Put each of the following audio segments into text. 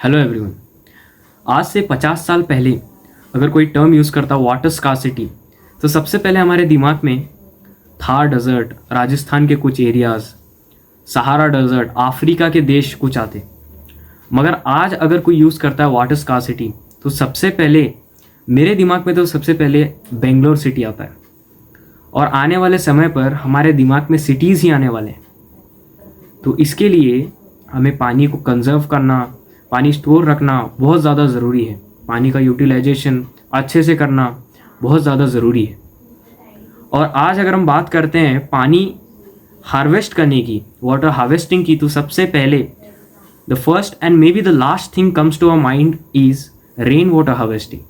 Hello everyone. आज से 50 साल पहले अगर कोई टर्म यूज़ करता वाटर स्कार्सिटी तो सबसे पहले हमारे दिमाग में थार डेजर्ट, राजस्थान के कुछ एरियाज़, सहारा डेजर्ट, अफ्रीका के देश कुछ आते। मगर आज अगर कोई यूज़ करता है वाटर स्कार्सिटी तो सबसे पहले मेरे दिमाग में तो सबसे पहले बेंगलोर सिटी आता है। और आने वाले समय पर हमारे दिमाग में सिटीज़ ही आने वाले हैं। तो इसके लिए हमें पानी को कंजर्व करना, पानी स्टोर रखना बहुत ज़्यादा ज़रूरी है। पानी का यूटिलाइजेशन अच्छे से करना बहुत ज़्यादा ज़रूरी है। और आज अगर हम बात करते हैं पानी हार्वेस्ट करने की, वाटर हार्वेस्टिंग की, तो सबसे पहले the first and may be the last thing comes to our mind is rain water harvesting.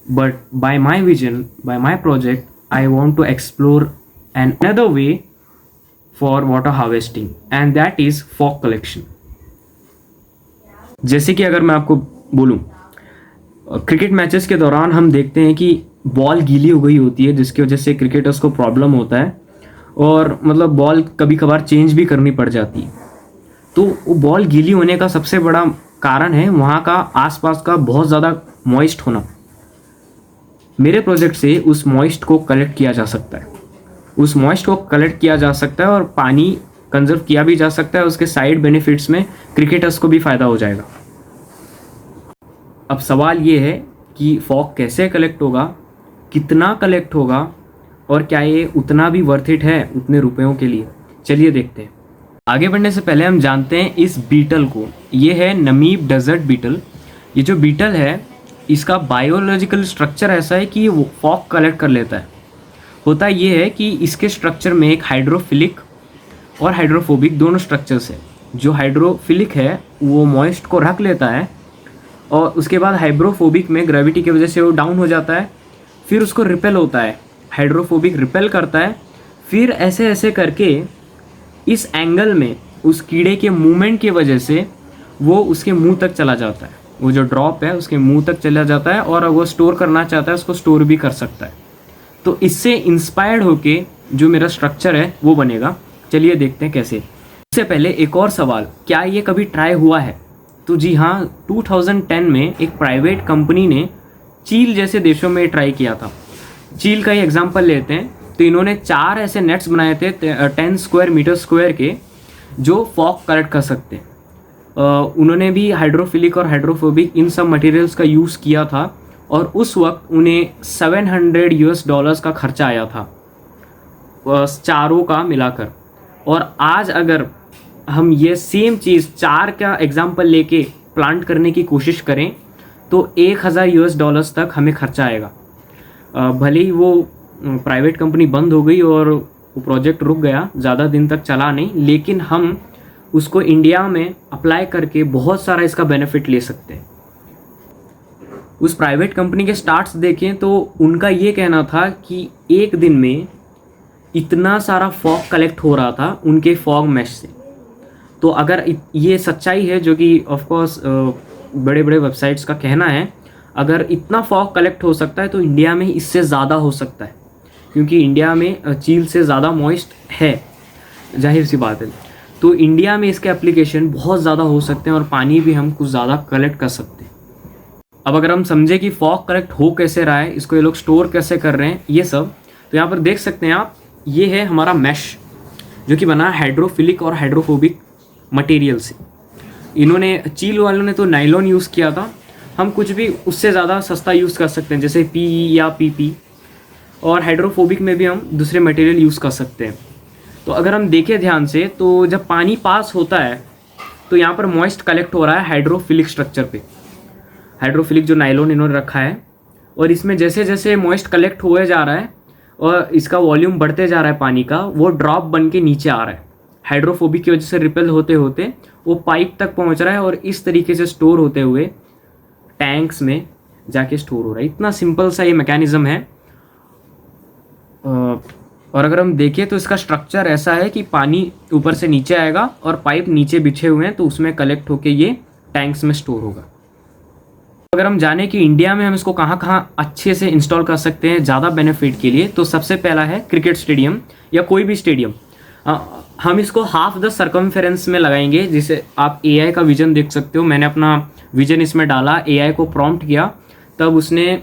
But by my vision, by my project, I want to explore another way for water harvesting and that is fog collection। जैसे कि अगर मैं आपको बोलूं, cricket matches के दौरान हम देखते हैं कि बॉल गीली हो गई होती है जिसकी वजह से क्रिकेटर्स को प्रॉब्लम होता है और मतलब बॉल कभी कभार चेंज भी करनी पड़ जाती है। तो वो बॉल गीली होने का सबसे बड़ा कारण है वहाँ का आसपास का बहुत ज़्यादा मॉइस्ट होना। मेरे प्रोजेक्ट से उस मॉइस्ट को कलेक्ट किया जा सकता है, उस मॉइस्ट को कलेक्ट किया जा सकता है और पानी कंजर्व किया भी जा सकता है। उसके साइड बेनिफिट्स में क्रिकेटर्स को भी फ़ायदा हो जाएगा। अब सवाल ये है कि फॉग कैसे कलेक्ट होगा, कितना कलेक्ट होगा और क्या ये उतना भी वर्थ इट है उतने रुपयों के लिए। चलिए देखते हैं। आगे बढ़ने से पहले हम जानते हैं इस बीटल को। ये है नमीब डेजर्ट बीटल। ये जो बीटल है इसका बायोलॉजिकल स्ट्रक्चर ऐसा है कि वो फॉग कलेक्ट कर लेता है। होता ये है कि इसके स्ट्रक्चर में एक हाइड्रोफिलिक और हाइड्रोफोबिक दोनों स्ट्रक्चर्स है। जो हाइड्रोफिलिक है वो मॉइस्ट को रख लेता है और उसके बाद हाइड्रोफोबिक में ग्रेविटी की वजह से वो डाउन हो जाता है, फिर उसको रिपेल होता है। हाइड्रोफोबिक रिपेल करता है, फिर ऐसे ऐसे करके इस एंगल में उस कीड़े के मूवमेंट की वजह से वो उसके मुंह तक चला जाता है। वो जो ड्रॉप है उसके मुंह तक चला जाता है और वो स्टोर करना चाहता है उसको स्टोर भी कर सकता है। तो इससे इंस्पायर्ड होके जो मेरा स्ट्रक्चर है वो बनेगा। चलिए देखते हैं कैसे। इससे पहले एक और सवाल, क्या ये कभी ट्राई हुआ है? तो जी हाँ, 2010 में एक प्राइवेट कंपनी ने चील जैसे देशों में ट्राई किया था। चील का ही एग्जाम्पल लेते हैं तो इन्होंने 4 ऐसे नेट्स बनाए थे 10 स्क्वायर मीटर स्क्वायर के जो फॉग कलेक्ट कर सकते हैं। उन्होंने भी हाइड्रोफिलिक और हाइड्रोफोबिक इन सब मटेरियल्स का यूज़ किया था और उस वक्त उन्हें $700 का खर्चा आया था चारों का मिलाकर। और आज अगर हम ये सेम चीज़ 4 का एग्जाम्पल लेके प्लांट करने की कोशिश करें तो $1000 तक हमें खर्चा आएगा। भले ही वो प्राइवेट कंपनी बंद हो गई और वो प्रोजेक्ट रुक गया, ज़्यादा दिन तक चला नहीं, लेकिन हम उसको इंडिया में अप्लाई करके बहुत सारा इसका बेनिफिट ले सकते हैं। उस प्राइवेट कंपनी के स्टार्ट्स देखें तो उनका ये कहना था कि एक दिन में इतना सारा फॉग कलेक्ट हो रहा था उनके फॉग मैश से। तो अगर ये सच्चाई है, जो कि ऑफ कोर्स बड़े बड़े वेबसाइट्स का कहना है, अगर इतना फॉग कलेक्ट हो सकता है तो इंडिया में इससे ज़्यादा हो सकता है, क्योंकि इंडिया में चील से ज़्यादा मॉइस्ट है, जाहिर सी बात है। तो इंडिया में इसके एप्लीकेशन बहुत ज़्यादा हो सकते हैं और पानी भी हम कुछ ज़्यादा कलेक्ट कर सकते हैं। अब अगर हम समझे कि फॉग कलेक्ट हो कैसे रहा है, इसको ये लोग स्टोर कैसे कर रहे हैं, ये सब, तो यहाँ पर देख सकते हैं आप, ये है हमारा मैश जो कि बना हाइड्रोफिलिक और हाइड्रोफोबिक मटेरियल से। इन्होंने, चील वालों ने तो नाइलॉन यूज़ किया था, हम कुछ भी उससे ज़्यादा सस्ता यूज़ कर सकते हैं जैसे PE या PP। और हाइड्रोफोबिक में भी हम दूसरे मटेरियल यूज़ कर सकते हैं। तो अगर हम देखें ध्यान से तो जब पानी पास होता है तो यहाँ पर मॉइस्ट कलेक्ट हो रहा है हाइड्रोफिलिक स्ट्रक्चर पे। हाइड्रोफिलिक जो नाइलॉन इन्होंने रखा है, और इसमें जैसे जैसे मॉइस्ट कलेक्ट हुए जा रहा है और इसका वॉल्यूम बढ़ते जा रहा है पानी का, वो ड्रॉप बन के नीचे आ रहा है। हाइड्रोफोबिक की वजह से रिपेल होते होते वो पाइप तक पहुँच रहा है और इस तरीके से स्टोर होते हुए टैंक्स में जाके स्टोर हो रहा है। इतना सिंपल सा ये मैकेनिज़्म है। और अगर हम देखें तो इसका स्ट्रक्चर ऐसा है कि पानी ऊपर से नीचे आएगा और पाइप नीचे बिछे हुए हैं, तो उसमें कलेक्ट होके ये टैंक्स में स्टोर होगा। अगर हम जाने कि इंडिया में हम इसको कहाँ कहाँ अच्छे से इंस्टॉल कर सकते हैं ज़्यादा बेनिफिट के लिए, तो सबसे पहला है क्रिकेट स्टेडियम या कोई भी स्टेडियम। हम इसको हाफ द सर्कमफेरेंस में लगाएंगे, जिसे आप एआई का विजन देख सकते हो। मैंने अपना विजन इसमें डाला, एआई को प्रॉम्प्ट किया, तब उसने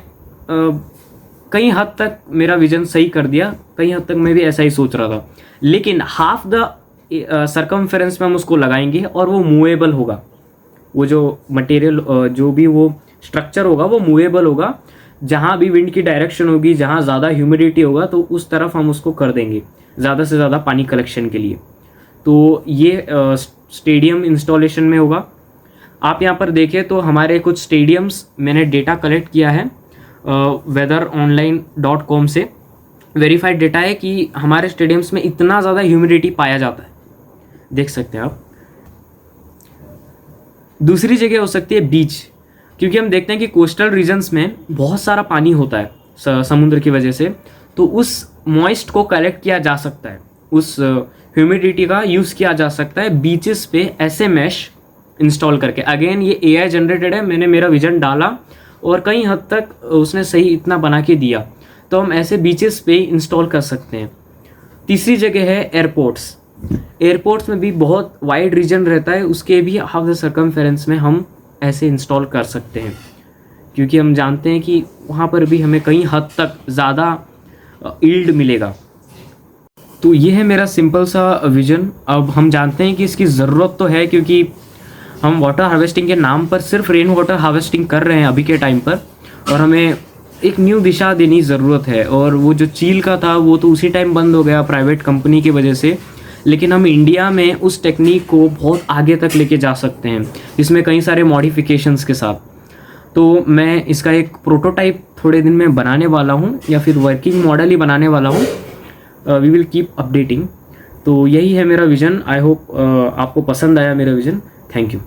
कई हद तक मेरा विजन सही कर दिया। कई हद तक मैं भी ऐसा ही सोच रहा था, लेकिन हाफ द सर्कमफेरेंस में हम उसको लगाएंगे और वो मूवेबल होगा। वो जो मटेरियल, जो भी वो स्ट्रक्चर होगा वो मूवेबल होगा। जहाँ भी विंड की डायरेक्शन होगी, जहाँ ज़्यादा ह्यूमिडिटी होगा, तो उस तरफ हम उसको कर देंगे ज़्यादा से ज़्यादा पानी कलेक्शन के लिए। तो ये स्टेडियम इंस्टॉलेशन में होगा। आप यहाँ पर देखें तो हमारे कुछ स्टेडियम्स मैंने डेटा कलेक्ट किया है weatheronline.com से। वेरीफाइड डेटा है कि हमारे स्टेडियम्स में इतना ज़्यादा ह्यूमिडिटी पाया जाता है, देख सकते हैं आप। दूसरी जगह हो सकती है बीच, क्योंकि हम देखते हैं कि कोस्टल रीजन्स में बहुत सारा पानी होता है समुद्र की वजह से, तो उस मॉइस्ट को कलेक्ट किया जा सकता है, उस ह्यूमिडिटी का यूज़ किया जा सकता है बीचेस पे ऐसे मैश इंस्टॉल करके। अगेन ये एआई जनरेटेड है, मैंने मेरा विजन डाला और कई हद तक उसने सही इतना बना के दिया, तो हम ऐसे बीचेस पे इंस्टॉल कर सकते हैं। तीसरी जगह है एयरपोर्ट्स। एयरपोर्ट्स में भी बहुत वाइड रीजन रहता है, उसके भी हाफ द सर्कमफेरेंस में हम ऐसे इंस्टॉल कर सकते हैं, क्योंकि हम जानते हैं कि वहाँ पर भी हमें कई हद तक ज़्यादा यील्ड मिलेगा। तो ये है मेरा सिंपल सा विजन। अब हम जानते हैं कि इसकी ज़रूरत तो है, क्योंकि हम वाटर हार्वेस्टिंग के नाम पर सिर्फ रेन वाटर हार्वेस्टिंग कर रहे हैं अभी के टाइम पर, और हमें एक न्यू दिशा देने की ज़रूरत है। और वो जो चील का था वो तो उसी टाइम बंद हो गया प्राइवेट कंपनी की वजह से, लेकिन हम इंडिया में उस टेक्निक को बहुत आगे तक लेके जा सकते हैं, इसमें कई सारे मॉडिफिकेशंस के साथ। तो मैं इसका एक प्रोटोटाइप थोड़े दिन में बनाने वाला हूँ, या फिर वर्किंग मॉडल ही बनाने वाला हूँ। We will keep updating. तो यही है मेरा विज़न। आई होप आपको पसंद आया मेरा विज़न। Thank you.